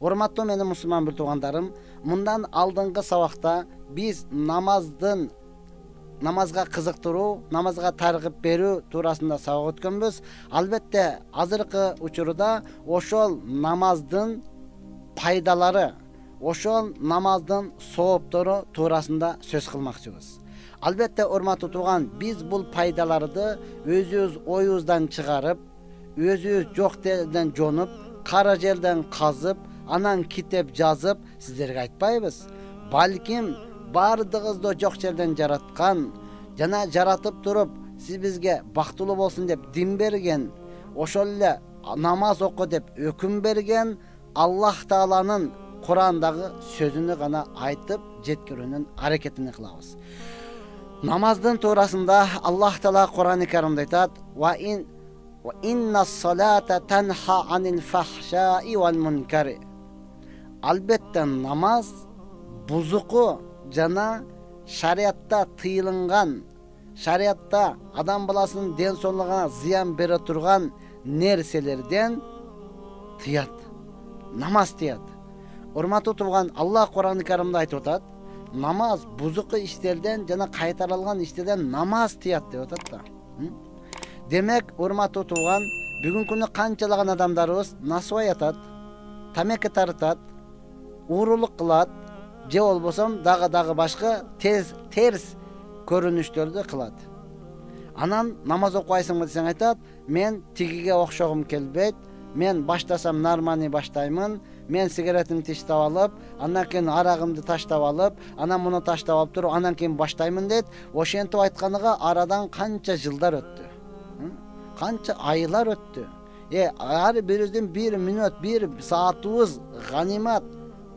Урматтуу менин мусулман бир туугандарым, мындан алдыңкы сабакта биз намазга кызыктыруу, намазга таргып берүү туурасында сабак өткөнбүз. Албетте, азыркы учурда ошол намаздын пайдалары, ошол намаздын сооптору туурасында сөз кылмакчыбыз. Албетте, урматтуу тууган, биз бул пайдаларды өзүбүз оюбуздан чыгарып, өзүбүз жок жерден жонуп, кара жерден казып, анан китеп жазып сиздерге айтпайбыз. Балким бардыгызды жок жерден жараткан, жана жаратып туруп, сиз бизге бактылуу болсун деп дин берген, ошол эле намаз оку деп өкүм берген Аллах Тааланын Курандагы сөзүнү гана айтып жеткирүүнүн аракетин кылабыз. Намаздын туурасында Аллах Таала Куран-ы Каримде айтат: "Ва иннас салата танха анил фахшаи вал мункари." Албетте намаз бузуку жана шариатта тыйылган, шариатта адам баласынын ден соолугуна зыян бере турган нерселерден тыят. Намаз тыят. Урматтуу тууган, Аллах Куран-ы Каримде айтып атат: намаз бузуку иштерден жана кайтарылган иштерден намаз тыят деп атат да. Демек, урматтуу тууган, бүгүнкү күнү канчалаган адамдарыбыз насыбай атат, тамеки тартат, уурулук кылат, же болбосо дагы башка терс көрүнүштөрдү кылат. Анан намаз окуйсыңбы десең айтат: "Мен тигиге окшогум келбейт, мен баштасам норманы баштаймын, мен сигаретимди таштап алып, андан кийин арагымды таштап алып, анан муну таштап алып туруп, андан кийин баштаймын" дейт. Ошентип айтканыга арадан канча жылдар өттү. Канча айлар өттү. Ар бирибиздин 1 мүнөт, 1 саатыбыз ганимат.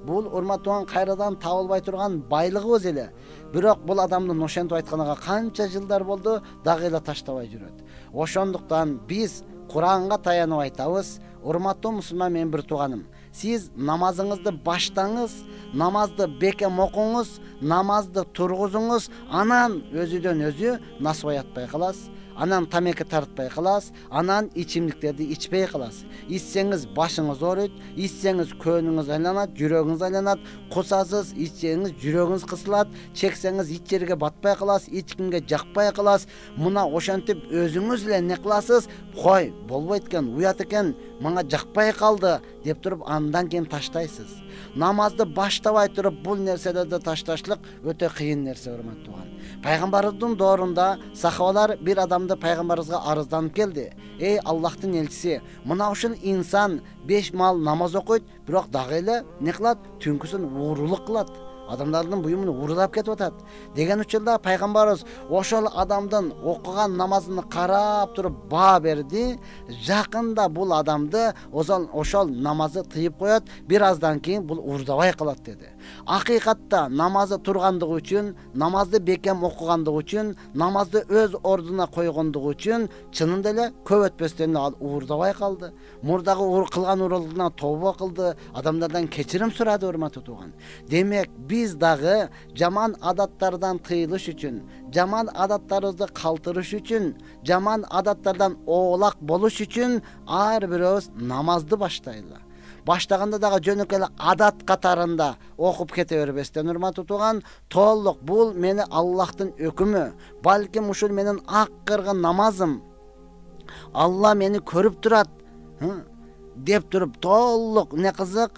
Бул урматтуу кайрадан табылбай турган байлыгыбыз эле. Бирок бул адамдын ошентип айтканыга канча жылдар болду, дагы эле таштабай жүрөт. Ошондуктан биз Куранга таянып айтабыз: урматтуу мусулман менин бир тууганым, сиз намазыңызды баштаңыз, намазды бекем окуңуз, намазды тургузуңуз, анан өзүдөн өзү насыбай атпай каласыз. Анан тамеки тартпай каласыз, анан ичимдиктерди ичпей каласыз. Ичсеңиз башыңыз ооруйт, ичсеңиз көөнүңүз айланат, жүрөгүңүз айланат, кусасыз, ичсеңиз жүрөгүңүз кысылат, чексеңиз ич жерге батпай каласыз, ичкимге жакпай каласыз. Мына ошентип өзүңүз эле не кыласыз? Кой, болбойт экен, уят экен, мага жакпай калды деп туруп андан кийин таштайсыз. Намазды баштабай туруп бул нерселерди ташташлык өтө кыйын нерсе, урматтуу. Пайгамбарыбыздын доорунда сахабалар бир адамды пайгамбарыбызга арызданып келди: "Эй Аллахтын элчиси, мына ушул инсан 5 мал намаз окуйт, бирок дагы эле не кылат? Түнкүсүн уурулук кылат. Адамдардын буюмун уурулап кетип атат." Деген учурда пайгамбарыбыз ошол адамдын окуган намазын карап туруп баа берди. Жакында бул адамды ошол намазы тыйып коет, бир аздан кийин бул уурдабай калат деди. Акыйкатта намазы тургандыгы үчүн, намазды бекем окугандыгы үчүн, намазды өз ордуна койгондугу үчүн чынында эле көп өтпөстөн ал уурдабай калды. Мурдагы кылган уурулугуна тобо кылды, адамдардан кечирим сурады, урматтуу тууган. Демек, биз дагы жаман адаттардан тыйылыш үчүн, жаман адаттарыбызды калтырыш үчүн, жаман адаттардан оолак болуш үчүн ар бирөөбүз намазды баштайлы. Баштаганда дагы жөнөкөй адат катарында окуп кете бербестен, урматтуу тууган, толук бул мени Аллахтын өкүмү, балким ушул менин ак кыргын намазым, Алла мени көрүп турат деп туруп толук не кызык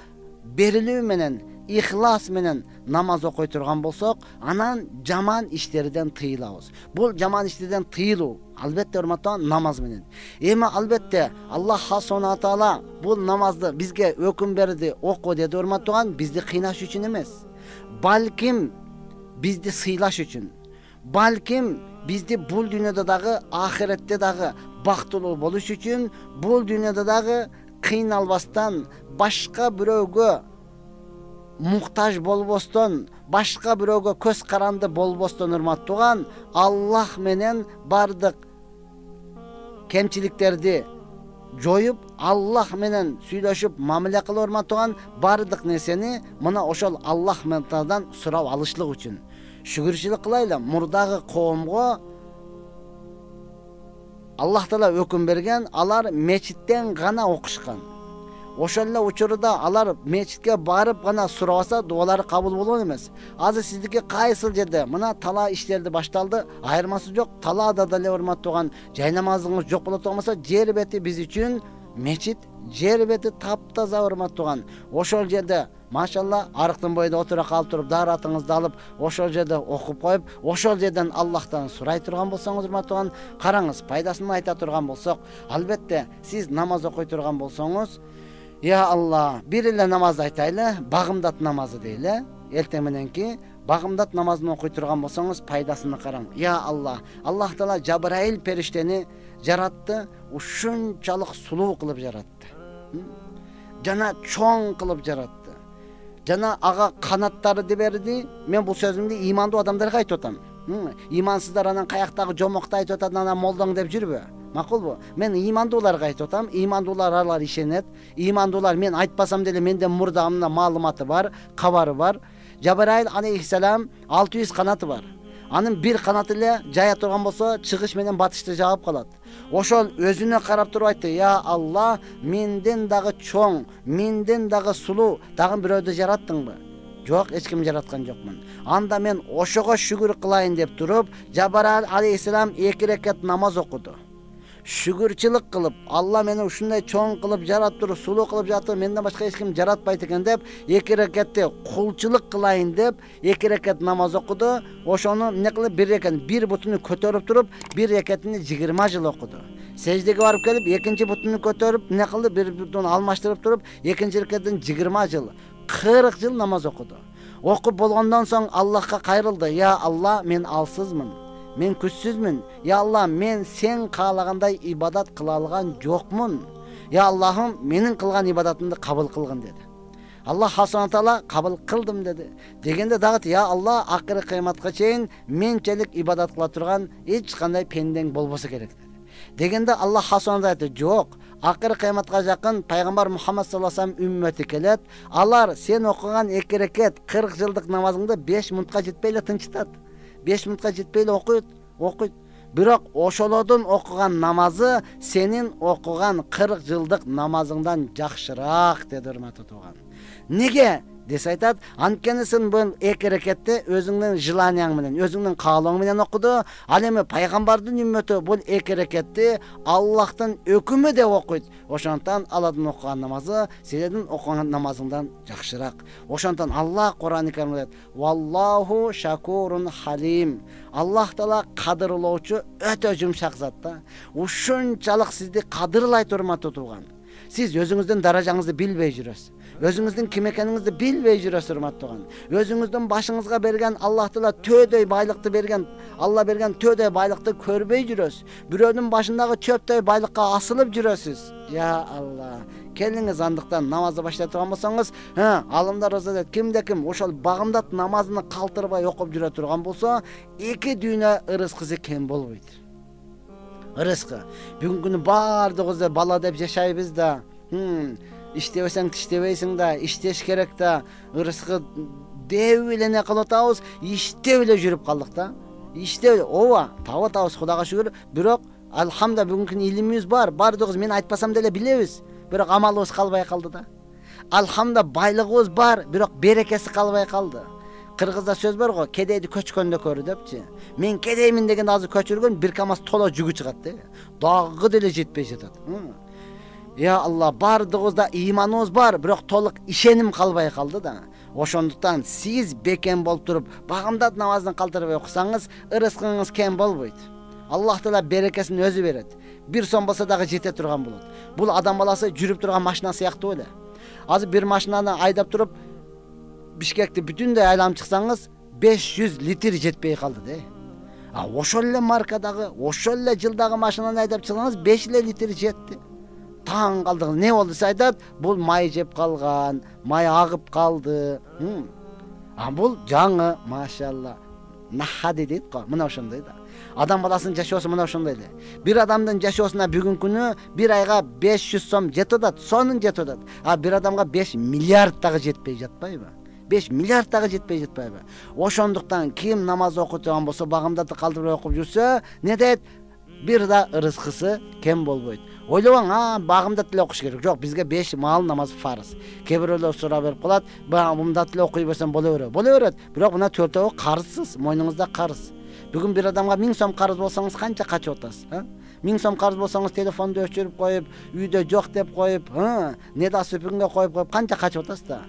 берилүү менен, ихлас менен намаз окуй турган болсок, анан жаман иштерден тыйылабыз. Бул жаман иштерден тыйылуу албетте, урматтуу, намаз менен. Эми албетте Аллах Субхана Таала бул намазды бизге өкүм берди, оку деди, урматтуу, бизди кыйнаш үчүн эмес. Балким бизди сыйлаш үчүн. Балким бизди бул дүйнөдө дагы, ахиретте дагы бактылуу болуш үчүн, бул дүйнөдө дагы кыйналбастан, башка бирөөгө муктаж болбостон, башка бирөөгө көз каранды болбостон, урматтуу, Аллах менен бардык кемчиликтерди жоюп, Аллах менен сүйлөшүп мамиле кылып, урматтуу, бардык нерсени мына ошол Аллах менен сурап алышлык үчүн. Шүгүрчүлүк кылайлы, мурдагы коомго Аллах Таала өкүм берген, алар мечиттен гана окушкан. Ошол эле учурда алар мечитке барып гана сурабаса дуалары кабыл болгон эмес. Азыр сиздики кайсыл жерде мына талаа иштерди башталды, айырмасы жок. Талаада деле урматтаган жай намазыңыз жок болот болмаса, жер бети биз үчүн мечит, жер бети таптаза урматтаган. Ошол жерде машалла арыктын бойунда отура калып туруп, даратыңызды алып, ошол жерде окуп коюп, ошол жерден Аллахтан сурай турган болсоңуз, урматтаган, караңыз, пайдасын айта турган болсок, албетте сиз намаз окуй турган болсоңуз, я Алла, бир эле намаз айтайлы, багымдат намазы дейле, эртең мененки багымдат намазын окуй турган болсоңуз, пайдасына караң. Я Алла, Аллах Таала Жабраил периштени жаратты, ушунчалык сулуу кылып жаратты. Жана чоң кылып жаратты. Жана ага канаттарды берди. Мен бул сөзүмдү имандуу адамдарга айтып атам. Имансыздар анан каяктагы жомокто айтып атат, анан молдоң деп жүрбө. Макулбу? Мен имандууларга айтып атам. Имандуулар алар ишенет. Имандуулар мен айтпасам деле менде мурдагымда маалыматы бар, кабары бар. Жабраил алейхиссалам 600 канаты бар. Анын бир канаты эле жая турган болсо, чыгыш менен батышты жаап калат. Ошол өзүнө карап туруп айтты: "Я Алла, менден дагы чоң, менден дагы сулуу дагы бирөөдү жараттыңбы?" Жок, эч ким жараткан жокмун. Анда мен ошого шүгүр кылайын деп туруп, Жабраил алейхиссалам 2 рекат намаз окуду. Шүгүрчүлүк кылып, Алла мени ушундай чоң кылып жараттыр, сулуу кылып жараттыр, менден башка эч ким жаратпайт экен деп, 2 рекатты кулчулук кылайын деп 2 рекат намаз окуду. Ошону эмне кылып, 1 рекат бир бутуну көтөрүп туруп, 1 рекатыны 20 жыл окуду. Сеждеге барып келип, экинчи бутуну көтөрүп, эмне кылды, бир бутуну алмаштырып туруп, экинчи рекаттын 20 жыл, 40 жыл намаз окуду. Окуп болгондон соң Аллахка кайрылды: "Я Алла, мен алсызмын. Мен күчсүзмүн. Я Алла, мен сен каалагандай ибадат кыла алган жокмун. Я Аллахым, менин кылган ибадатымды кабыл кылгын" деди. Аллах Субхана Таала кабыл кылдым деди. Дегенде дагы: "Я Алла, акыры кыяматка чейин менчелик ибадат кыла турган эч кандай пендең болбосо керек" деди. Дегенде Аллах Субхана Таала айтты: "Жок, акыры кыяматка жакын пайгамбар Мухаммад саллаллаху алейхи ва саллям үммөтү келет. Алар сен окуган 2 рекат 40 жылдык намазыңды 5 минутка жетпей эле тынчытат. 5 минутка жетпей эле окуйт. Бирок ошолордун окуган намазы сенин окуган 40 жылдык намазыңдан жакшыраак" деди, урматтуу тууган. Неге десе айтат, анткени сен бул 2 рекатты өзүңдүн желанияң менен, өзүңдүн каалооң менен окуду. Ал эми пайгамбардын үммөтү бул 2 рекатты Аллахтын өкүмү деп окуйт. Ошондон алардын окуган намазы сенин окуган намазыңдан жакшыраак. Ошондон Аллах Кур'ан-ы Каримде айтат: "Валлаху шакурун халим." Аллах Таала кадырлоочу, өтө жумшак зат да. Ушунчалык сизди кадырлайт, урматтуу тууган. Сиз өзүңүздүн даражаңызды билбей жүрөсүз. Өзүңүздүн ким экениңизди билбей жүрөсүз, урматтуу тууган. Өзүңүздүн башыңызга берген Аллах Таала төөдөй байлыкты берген, Алла берген төөдөй байлыкты көрбөй жүрөсүз. Бирөөнүн башындагы чөптөй байлыкка асылып жүрөсүз. Я Алла, келиңиз андыктан намазды баштай турган болсоңуз, алымдар өзү кимде ким ошол багымдат намазын калтырбай окуп жүрө турган болсо, 2 дүйнө ырыскысы кем болбойт. Ырыскы. Бүгүнкү күнү бардыгыбыз бала деп жашайбыз да. Иштебесең иштебейсиң да, иштеш керек да. Ырыскы деп эле не кылып атабыз, иштеп эле жүрүп калдык да. Иштеп, ооба, таап атабыз, Кудайга шүгүр. Бирок алхамда бүгүнкү илимибиз бар, бардыгыбыз мен айтпасам деле билебиз. Бирок амалыбыз калбай калды да. Алхамда байлыгыбыз бар, бирок берекеси калбай калды. Кыргызда сөз бар го, кедейди көчкөндө көрү депчи. Мен кедеймин дегенде азыр көчүргөн бир камаз толо жүгү чыгат да. Дагы деле жетпей жатат. Я Алла, бардыгыбызда иманыбыз бар, бирок толук ишеним калбай калды да. Ошондуктан сиз бекем болуп туруп, багымдат намазын калтырбай окусаңыз, ырыскыңыз кем болбойт. Аллах Таала берекесин өзү берет. 1 сом болсо дагы жете турган болот. Бул адам баласы жүрүп турган машина сыяктуу эле. Азыр бир машинаны айдап туруп Бишкекти бүтүндөй айланып чыксаңыз, 500 литр жетпей калды да. Ошол эле маркадагы, ошол эле жылдагы машинаны айдап чыксаңыз, 5 литр жетти. Таң калдык. Не болду десе айтат, бул май жеп калган, май агып калды. Бул жаңы, машалла. Нахади дейт го, мына ошондой да. Адам баласынын жашоосу мына ошондой эле. Бир адамдын жашоосуна бүгүнкү күнү бир айга 500 сом жетип атат, сонун жетип атат. Бир адамга 5 миллиард дагы жетпей жатпайбы? 5 миллиард дагы жетпей жатпайбы? Ошондуктан ким намаз окуп турган болсо, багымдатты калтырбай окуп жүрсө, не дейт? bir да ырыскысы кем болбойт. Ойлобоң, багымда тиле окуш керек. Жок, бизге 5 маал намаз фарыз. Кээ бирөөлөр сурап берип калат, багымда тиле окуй берсем боло берет. Бирок мына 4-өө карызсыз, мойнуңузда карыз. Бүгүн бир адамга 1000 сом карыз болсоңуз канча качып атасыз, 1000 сом карыз болсоңуз телефонду өчүрүп коюп, үйдө жок деп коюп, неда сөпүнгө коюп канча качып атасыз да.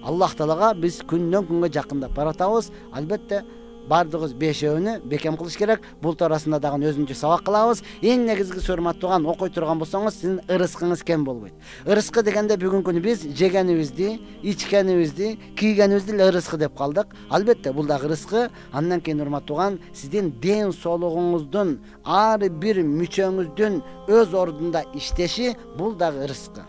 Аллах Таалага биз күндөн күнгө жакындап баратабыз. Албетте бардыгыбыз 5-өөнү бекем кылыш керек. Бул туурасында дагы өзүнчө сабак кылабыз. Эң негизгиси урматтууган, окуй турган болсоңуз, сиздин ырыскыңыз кем болбойт. Ырыскы дегенде бүгүнкү күнү биз жегенибизди, ичкенибизди, кийгенибизди ырыскы деп калдык. Албетте бул дагы ырыскы. Андан кийин урматтууган, сиздин ден соолугуңуздун ар бир мүчөңүздүн өз ордунда иштеши бул дагы ырыскы.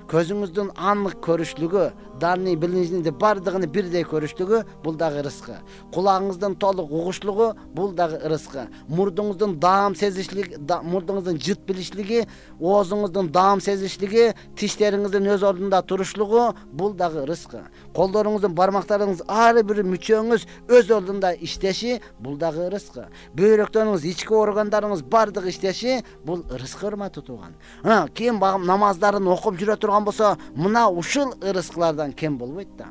Көзүңүздүн анык көрүшлүгү, дарыны билинишинде бардыгын бирдей көрүшлүгү бул дагы ырыскы. Кулагыңыздын толук угушлугу бул дагы ырыскы. Мурдуңуздун даам сезишлиги, мурдуңуздун жыт билишлиги, оозуңуздун даам сезишлиги, тиштериңиздин өз ордунда турушлугу бул дагы ырыскы. Колдоруңуздун бармактарыңыз ар бир мүчөңүз өз ордунда иштеши бул дагы ырыскы. Бөйрөктөрүңүз, ички органдарыңыз бардыгы иштеши бул ырыскы, урматтуу тууган. Кийин намаздарын окуп жүрө турган болсо, мына ушул ырыскылардан кем болбойт да.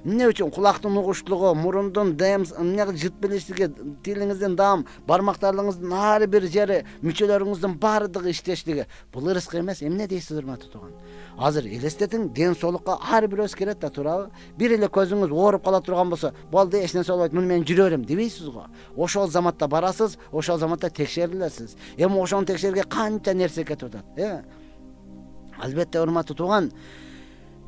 Эмне үчүн? Кулактын угуштугу, мурундун жыт билиштиги, тилиңиздин даам, бармактарыңыздын ар бир жери, мүчөлөрүңүздүн бардыгы иштештиги бул ырыскы эмес. Эмне дейсиз, урматтуу тууган? Азыр элестетиң, ден соолукка ар бирөөбүз керет да, туурабы? Бир эле көзүңүз ооруп кала турган болсо, болду, эч нерсе болбойт, муну мен жүрө берем дебейсиз го. Ошол заматта барасыз, ошол заматта текшерилесиз. Эми ошону текшерге канча нерсе кетип атат. Албетте, урматтуу тууган,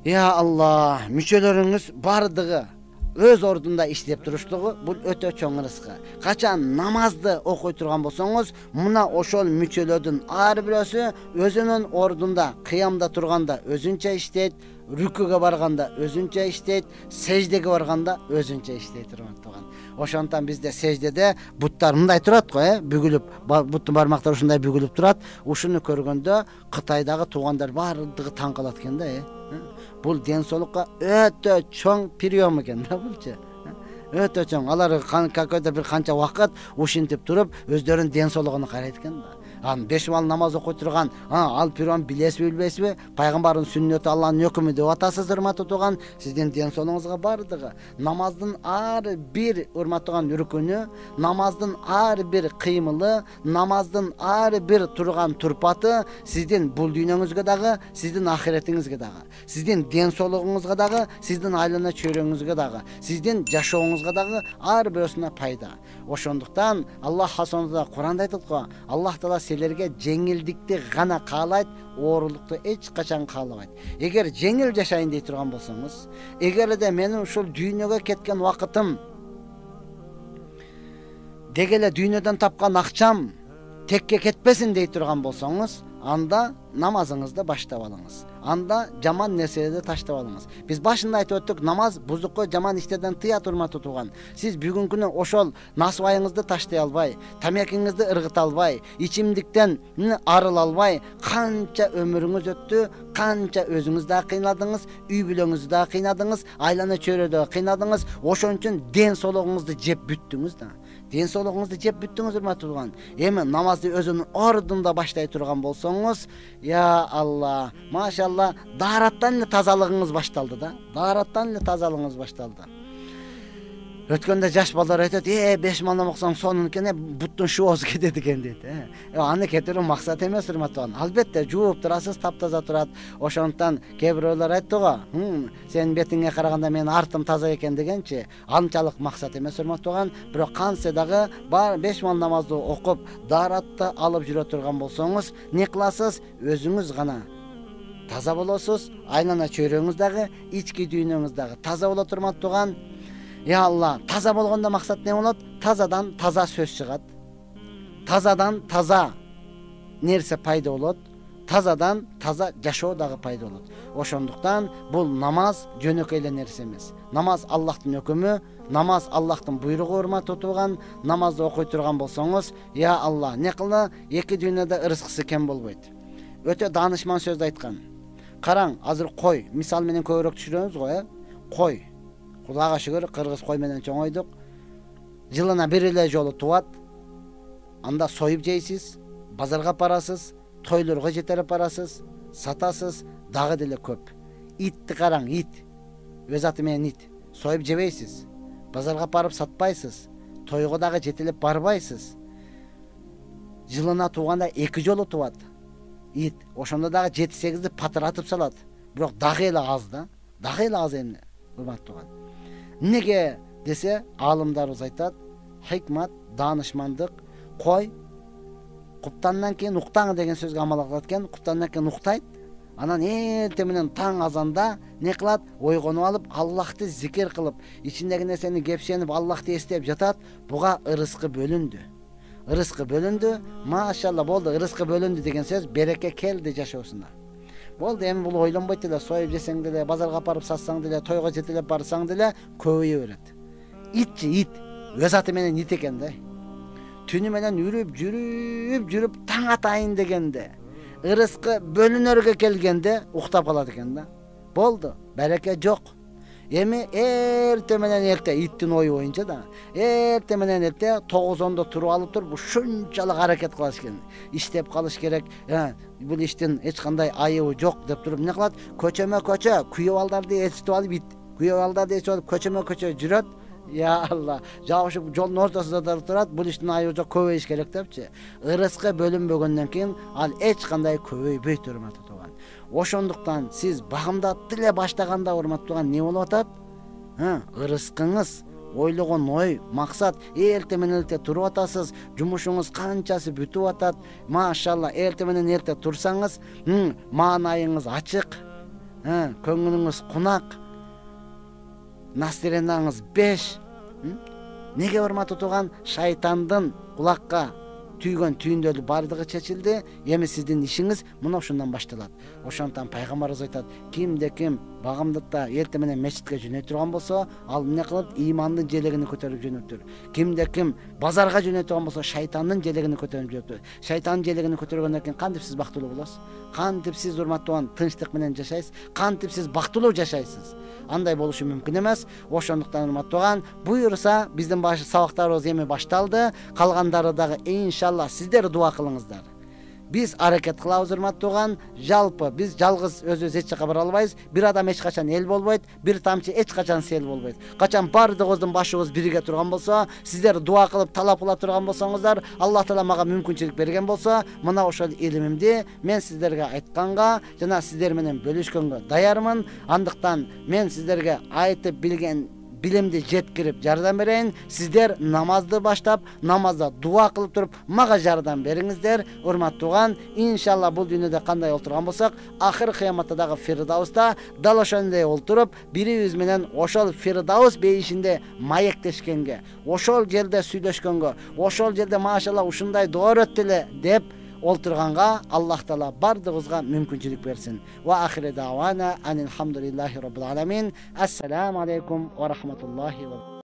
я Алла, мүчөлөрүңүз бардыгы өз ордунда иштеп туруштугу бул өтө чоң ырыскы. Качан намазды окуй турган болсоңуз, мына ошол мүчөлөрдүн ар бирөөсү өзүнүн ордунда, кыямда турганда өзүнчө иштейт, рүкүгө барганда өзүнчө иштейт, сеждеге барганда өзүнчө иштейт, урматтууган. Ошондон бизде сеждеде буттар мындай турат го, бүгүлүп, буттун бармактары ушундай бүгүлүп турат. Ушуну көргөндө Кытайдагы туугандар бардыгы таң калат экен да. Бул ден соолукка өтө чоң прием экен да булчу. Өтө чоң. Алар какой-то бир канча убакыт ушинтип туруп, өздөрүнүн ден соолугуна карайт экен да. 5 вал намаз окуй турган, ал прием билесизби, билбейсизби? Пайгамбардын сүннөтү, Алланын өкүмү деп атасыз, урматтуу тууган. Сиздин ден соолугуңузга бардыгы, намаздын ар бир, урматтууган, рүкүнү, намаздын ар бир кыймылы, намаздын ар бир турган турпаты сиздин бул дүйнөңүзгө дагы, сиздин ахиретиңизге дагы, сиздин ден соолугуңузга дагы, сиздин айлана чөйрөңүзгө дагы, сиздин жашооңузга дагы ар бирөөсүнө пайда. Ошондуктан Аллах хасонда Куранда айтат го, Аллах Таала силерге жеңилдикти гана каалайт, оорулукту эч качан каалабайт. Эгер жеңил жашайын дей турган болсоңуз, эгерде менин ушул дүйнөгө кеткен убакытым деги эле дүйнөдөн тапкан акчам текке кетпесин дей турган болсоңуз, анда намазыңызды баштап алыңыз. Анда жаман нерселерди таштап алыңыз. Биз башында айтып өттүк, намаз бузукку, жаман иштерден тыят, урматтуу тууган. Сиз бүгүнкү күнү ошол насыбайыңызды таштай албай, тамекиңизди ыргыта албай, ичимдиктен арыла албай, канча өмүрүңүз өттү, канча өзүңүз да кыйнадыңыз, үй бүлөңүздү да кыйнадыңыз, айлана чөйрөдө кыйнадыңыз, ошон үчүн ден соолугуңузду жеп бүттүңүз да. Ден соолугуңузду жеп бүттүңүз, урматтуу тууган. Эми намазды өзүнүн ордунда баштай турган болсоңуз, я Алла, машалла, даараттан эле тазалыгыңыз башталды да. Даараттан эле тазалыгыңыз башталды. Өткөндө жаш балдар айтат, 5 мал намаксаң сонун экен, буттун шуозу кетет экен дейт. Аны кетирүү максат эмес, урматтуу. Албетте жууп турасыз, таптаза турат. Ошондуктан кээ бирөөлөр айтты го, сенин бетиңе караганда менин артым таза экен дегенчи, анчалык максат эмес, урматтуу. Бирок канча дагы 5 мал намазды окуп, дааратты алып жүрө турган болсоңуз, не кыласыз? Өзүңүз гана таза болосуз, айлана чөйрөңүз дагы, ички дүйнөңүз дагы таза болот, урматтуу. Я Алла, таза болгондо максат не болот? Тазадан таза сөз чыгат. Тазадан таза нерсе пайда болот. Тазадан таза жашоо дагы пайда болот. Ошондуктан бул намаз жөнөкөй эле нерсе эмес. Намаз Аллахтын өкүмү, намаз Аллахтын буйругу, урматтуу тууган. Намазды окуй турган болсоңуз, я Алла, не кылды? Эки дүйнөдө ырыскысы кем болбойт. Өтө даанышман сөздү айткан. Караң, азыр кой, мисал менен көбүрөөк түшүрөбүз го, кой. Кудайга шүгүр, кыргыз кой менен чоңойдук. Жылына бир эле жолу туат. анда союп жейсиз, базарга апарасыз, тойлорго жетелеп барасыз, сатасыз, дагы деле көп. Итти караң, ит. Өз аты менен ит. Союп жебейсиз. Базарга барып сатпайсыз. Тойго дагы жетелеп барбайсыз. Жылына тууганда 2 жолу туат. Ит. Ошондо дагы 7-8ди патыратып салат. Бирок дагы эле аз да. Дагы эле аз эмне, урматтууган. Неге десе, аалымдарыбыз айтат, хикмат, данышмандык, кой куптандан кийин уктаң деген сөзгө амал кылат экен. Куптандан кийин уктайт. Анан эрте менен таң азанда не кылат? Ойгонуп алып, Аллахты зикир кылып, ичиндеги нерсени кепшенип, Аллахты эстеп жатат. Буга ырыскы бөлүндү. Ырыскы бөлүндү. Машалла болду, ырыскы бөлүндү деген сөз береке келди жашоосуна. Болду, эми бул ойлонбойт эле, союп жесең деле, базарга апарып сатсаң деле, тойго жетелеп барсаң деле көбөйө берет. Итчи ит, өз аты менен ит экен да. Түнү менен жүрүп таң атайын дегенде, ырыскы бөлүнөргө келгенде уктап калат экен да. Болду, береке жок. Эми эрте менен эрте иттин ою боюнча да, эрте менен эрте 9-10 туруп алып туруп ушунчалык аракет кылыш экен. Иштеп калыш керек. Бул иштин эч кандай айыбы жок деп туруп эмне кылат? Көчөмө-көчө күйөө балдарды ээрчитип алып ит. Күйөө балдарды ээрчитип алып көчөмө-көчө жүрөт. Я Алла, жабышып жолдун ортосунда да турат. Бул иштин айыбы жок, көбөйүш керек депчи. Ырыскы бөлүнбөгөндөн кийин ал эч кандай көбөйбөйт, урматтуу тууган. Ошондуктан сиз багымдатты эле баштаганда, урматтуу не болуп атат? Ырыскыңыз, ойлогон ой, максат, эрте менен эрте туруп атасыз, жумушуңуз канчасы бүтүп атат. Машалла, эрте менен эрте турсаңыз, маанайыңыз ачык, көңүлүңүз кунак, настроениеңиз 5. Неге урматтуу тууган? Шайтандын кулакка түйгөн түйүндөрдүн бардыгы чечилди. Эми сиздин ишиңиз мына ушундан башталат. Ошондуктан пайгамбарыбыз айтат, кимде ким багымдыкта эрте менен мечитке жөнөй турган болсо, ал эмне кылып? Имандын желегин көтөрүп жөнөптүр. Кимде ким базарга жөнөй турган болсо, шайтандын желегин көтөрүп жөнөптүр. Шайтандын желегин көтөргөндөн кийин кантип сиз бактылуу болосуз? Кантип сиз урматтуу тынчтык менен жашайсыз? Кантип сиз бактылуу жашайсыз? Андай болушу мүмкүн эмес. Ошондуктан урматтуу буйруса биздин сабактарыбыз эми башталды. Калгандары дагы иншалла сиздер дуа кылыңыздар. Биз аракет кылабыз, урматтуу. Жалпы биз жалгыз өзүбүз эч жака бара албайбыз. Бир адам эч качан эл болбойт, бир тамчы эч качан сел болбойт. Качан бардыгыбыздын башыбыз бирге турган болсо, сиздер дуа кылып талап кыла турган болсоңуздар, Аллах Таала мага мүмкүнчүлүк берген болсо, мына ошол илимимди мен сиздерге айтканга жана сиздер менен бөлүшкөнгө даярмын. Андыктан мен сиздерге айтып билген билимди жеткирип жардам берейин. Сиздер намазды баштап, намазда дуа кылып туруп, мага жардам бериңиздер. Урматтууган, иншалла бул дүйнөдө кандай олтурган болсок, акыр кыяматта дагы Фирдауста дал ошондой олтуруп, бирибиз менен ошол Фирдаус бейишинде маектешкенге, ошол жерде сүйлөшкөнгө, ошол жерде машалла ушундай дуа өттү эле деп олтурганга Аллах Таала бардыгыбызга мүмкүнчүлүк берсин. Ва ахири давана анил хамдулиллахи rabbil alamin. Ассаламу алейкум ва рахматуллахи ва